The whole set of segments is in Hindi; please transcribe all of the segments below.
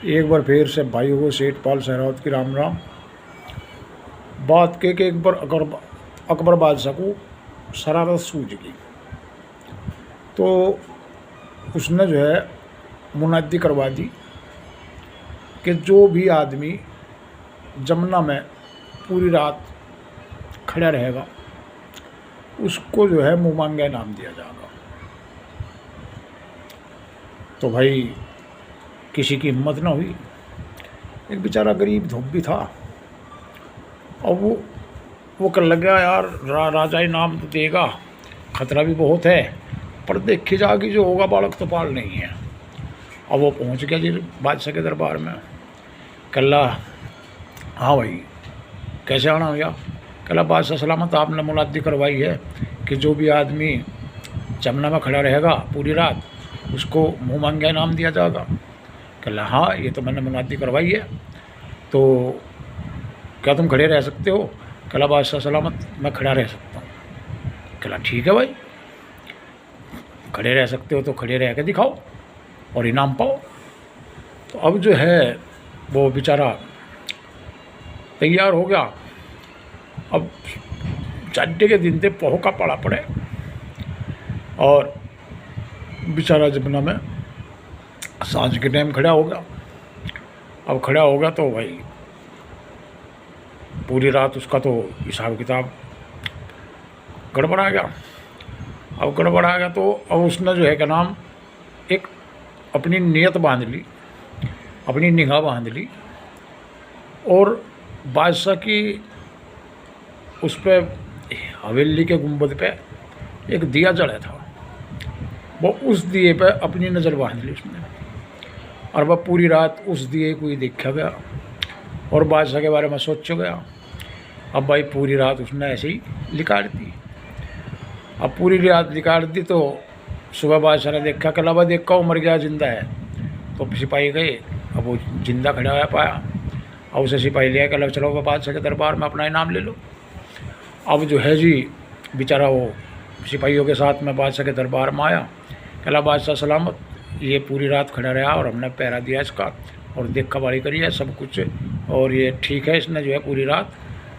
एक बार फिर से भाइयों को सेठपाल सहरावत की राम राम। बात के एक बार अकबर बादशाह को शरारत सूझ गई, तो उसने जो है मुनादी करवा दी कि जो भी आदमी जमुना में पूरी रात खड़ा रहेगा उसको जो है मुँह मांगा इनाम दिया जाएगा। तो भाई किसी की हिम्मत ना हुई। एक बेचारा गरीब धोबी था और वो कर लगा यार राजा इनाम तो देगा, खतरा भी बहुत है, पर देखी जाएगी जो होगा बालक तो पाल नहीं है। अब वो पहुंच गया जी बादशाह के दरबार में। कल्ला हाँ भाई कैसे आना भैया? कल्ला बादशाह सलामत, आपने मुनादी करवाई है कि जो भी आदमी जमुना में खड़ा रहेगा पूरी रात उसको मुँह मांगा इनाम दिया जाएगा। कल्ला हाँ ये तो मैंने मुनादी करवाई है, तो क्या तुम खड़े रह सकते हो? कल्ला बादशाह सलामत मैं खड़ा रह सकता हूँ। कल्ला ठीक है भाई, खड़े रह सकते हो तो खड़े रह के दिखाओ और इनाम पाओ। तो अब जो है वो बेचारा तैयार हो गया। अब चड्डे के दिन थे, पोह का पड़ा पड़े और बेचारा जमुना में सांझ के टाइम खड़ा हो गया। अब खड़ा हो गया तो भाई पूरी रात उसका तो हिसाब किताब गड़बड़ा गया। अब गड़बड़ा गया तो अब उसने जो है क्या नाम एक अपनी नीयत बांध ली, अपनी निगाह बांध ली और बादशाह की उस पर हवेली के गुंबद पे एक दिया जला था, वो उस दिए पे अपनी नज़र बांध ली उसने और वह पूरी रात उस दिए को ही देखा गया और बादशाह के बारे में सोचा गया। अब भाई पूरी रात उसने ऐसे ही लिकाट दी। अब पूरी रात लिकाट दी तो सुबह बादशाह ने देखा, कल अब देखा वो मर गया जिंदा है। तो सिपाही गए, अब वो जिंदा खड़ा हुआ पाया। अब उसे सिपाही लिया, कल चलो वह बादशाह के दरबार में अपना इनाम ले लो। अब जो है जी बेचारा वो सिपाहियों के साथ में बादशाह के दरबार में आया। कला बादशाह सलामत, ये पूरी रात खड़ा रहा और हमने पहरा दिया इसका और देखा बाड़ी करी है सब कुछ, और ये ठीक है, इसने जो है पूरी रात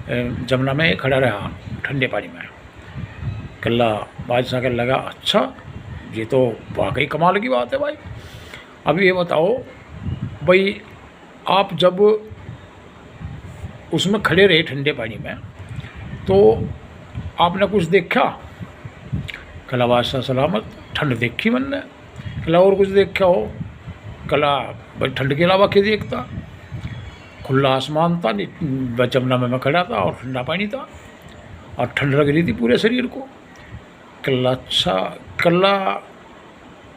जमुना में खड़ा रहा ठंडे पानी में। कल्ला बादशाह के लगा अच्छा ये तो वाकई कमाल की बात है भाई। अब ये बताओ भाई आप जब उसमें खड़े रहे ठंडे पानी में तो आपने कुछ देखा? कला बादशाह सलामत, ठंड देखी मैंने। कला और कुछ देखा हो? कला भाई ठंड के अलावा क्या देखता? खुला आसमान था, जमुना में मैं खड़ा था और ठंडा पानी था और ठंड लग रही थी पूरे शरीर को। कल्ला अच्छा, कल्ला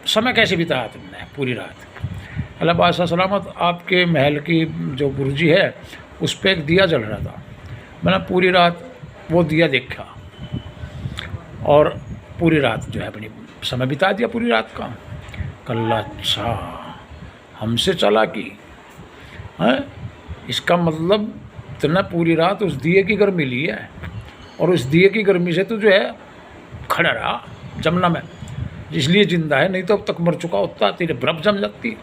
समय कैसे बिताया तुमने पूरी रात? कल्ला बादशाह सलामत, आपके महल की जो बुर्जी है उस पर एक दिया जल रहा था, मैंने पूरी रात वो दिया देखा और पूरी रात जो है अपनी समय बिता दिया पूरी रात का। कल्ला अच्छा हमसे चालाकी है, इसका मतलब तुमने पूरी रात उस दिए की गर्मी ली है और उस दिए की गर्मी से तो जो है खड़ा रहा जमुना में, इसलिए जिंदा है, नहीं तो अब तक मर चुका होता, तेरे बर्फ जम जाती।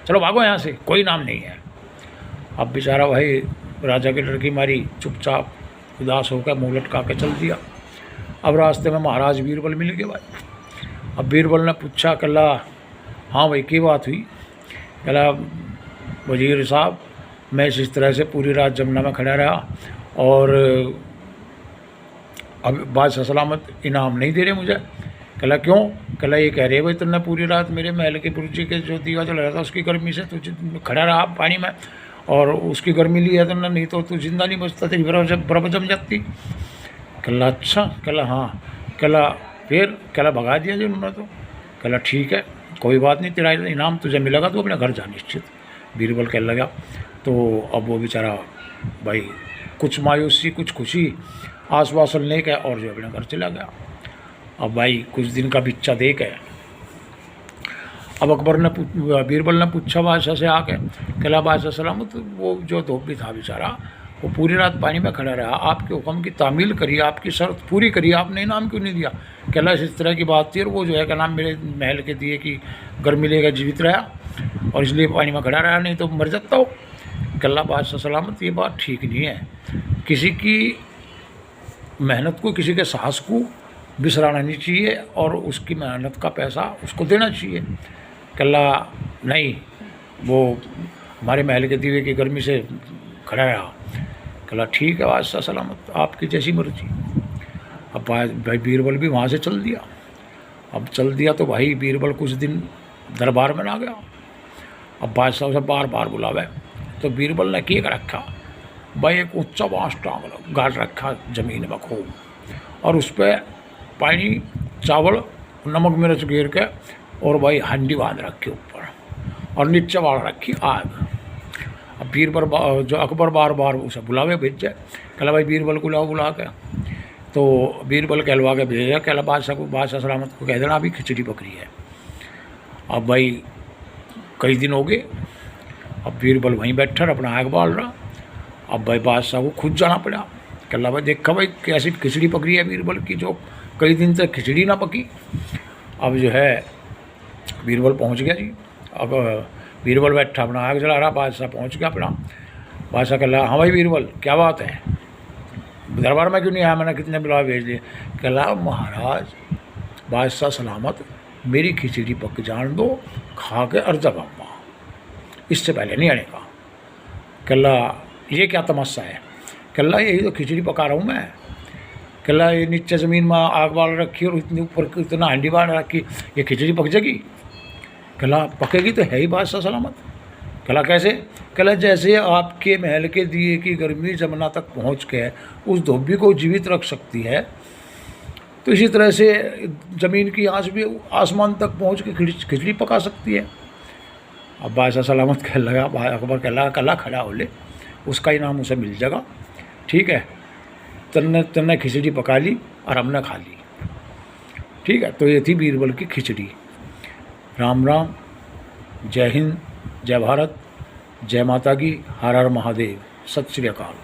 चलो भागो यहाँ से, कोई नाम नहीं है। अब बेचारा भाई राजा की डर की मारी चुपचाप उदास होकर मुँह लटका के चल दिया। अब रास्ते में महाराज बीरबल मिल गए भाई। अब बीरबल ने पूछा, कल्ला हाँ भाई की बात हुई? कल्ला वजीर साहब मैं इस तरह से पूरी रात जमुना में खड़ा रहा और अब बादशाह सलामत इनाम नहीं दे रहे मुझे। कल्ला क्यों? कल्ला ये कह रहे भाई तुमने पूरी रात मेरे महल के बुर्जी के जो दिया जल रहा था उसकी गर्मी से तू खड़ा रहा पानी में और उसकी गर्मी ली है तुमने, नहीं तो तू जिंदा नहीं बचता, तेरी बर्फ जम जाती। कल्ला अच्छा, कल्ला हाँ, कल्ला फिर कल्ला भगा दिया जी उन्होंने तो। कल्ला ठीक है कोई बात नहीं, तेरा इनाम तुझे मिलेगा, तो अपने घर जा निश्चित। बीरबल कहने लगा। तो अब वो बेचारा भाई कुछ मायूसी कुछ खुशी आश्वासन ले के और जो अपने घर चला गया। अब भाई कुछ दिन का बिच्चा दे के अब अकबर ने बीरबल ने पूछा बादशाह से आके, कला बादशाह सलामत वो जो धोबी था बेचारा वो पूरी रात पानी में खड़ा रहा, आपके हुक्म की तामील करी, आपकी शर्त पूरी करी, आपने इनाम क्यों नहीं दिया? कहला इस तरह की बात थी और वो जो है क्या नाम मेरे महल के दिए कि गर्मी लेकर जीवित रहा और इसलिए पानी में खड़ा रहा, नहीं तो मर जाता हो। कल्ला बादशाह सलामत ये बात ठीक नहीं है। किसी की मेहनत को, किसी के साहस को बिसराना नहीं चाहिए और उसकी मेहनत का पैसा उसको देना चाहिए। कल्ला नहीं, वो हमारे महल के दीवे की गर्मी से खड़ा रहा। कल्ला ठीक है बादशाह सलामत, आपकी जैसी मर्जी। अब भाई बीरबल भी वहाँ से चल दिया। अब चल दिया तो भाई बीरबल कुछ दिन दरबार में ना गया। अब बादशाह उसे बार बार बुलावे तो बीरबल ने किए कर रखा भाई, एक ऊंचा बांस टांग गाड़ रखा जमीन में खूब, और उस पर पानी, चावल, नमक मिर्च गिर के, और भाई हंडी बांध रखी ऊपर, और नीचे बाढ़ रखी आग। अब बीरबल जो अकबर बार बार उसे बुलावे भेजे, कहला भाई बीरबल को लाओ बुला के। तो बीरबल कहलवा के भेजा, कहला बादशाह को, बादशाह सलामत को कह देना अभी खिचड़ी पकड़ी है। अब भाई कई दिन हो गए, अब बीरबल वहीं बैठा अपना आग बाल रहा। अब भाई बादशाह को खुद जाना पड़ा। कहला भाई देखा भाई कैसी खिचड़ी पकड़ी है बीरबल की, जो कई दिन तक खिचड़ी ना पकी। अब जो है बीरबल पहुंच गया जी। अब बीरबल बैठा अपना आग जला रहा, बादशाह पहुंच गया अपना। बादशाह कहला हाँ भाई बीरबल क्या बात है, दरबार में क्यों नहीं आया, मैंने कितने बुला भेज दिए। कहला महाराज बादशाह सलामत, मेरी खिचड़ी पक जान दो, खा के अर्जा पाऊँगा, इससे पहले नहीं आने का। कहला ये क्या तमाशा है। कहला यही तो खिचड़ी पका रहा हूँ मैं। कहला ये नीचे ज़मीन में आग बाल रखी और इतनी ऊपर इतना हांडी बाल रखी, ये खिचड़ी पक जाएगी। कहला पकेगी तो है ही बादशाह सलामत। कहला कैसे। कहला जैसे आपके महल के दिए की गर्मी जमुना तक पहुँच के उस धोबी को जीवित रख सकती है, तो इसी तरह से ज़मीन की आँच भी आसमान तक पहुँच के खिचड़ी पका सकती है। अब बादशाह सलामत कह लगा, अकबर कह लगा कला खड़ा हो ले, उसका इनाम उसे मिल जाएगा। ठीक है, तन्ने खिचड़ी पका ली और हमने खा ली। ठीक है, तो ये थी बीरबल की खिचड़ी। राम राम, जय हिंद, जय भारत, जय माता की, हर हर महादेव, सत श्री अकाल।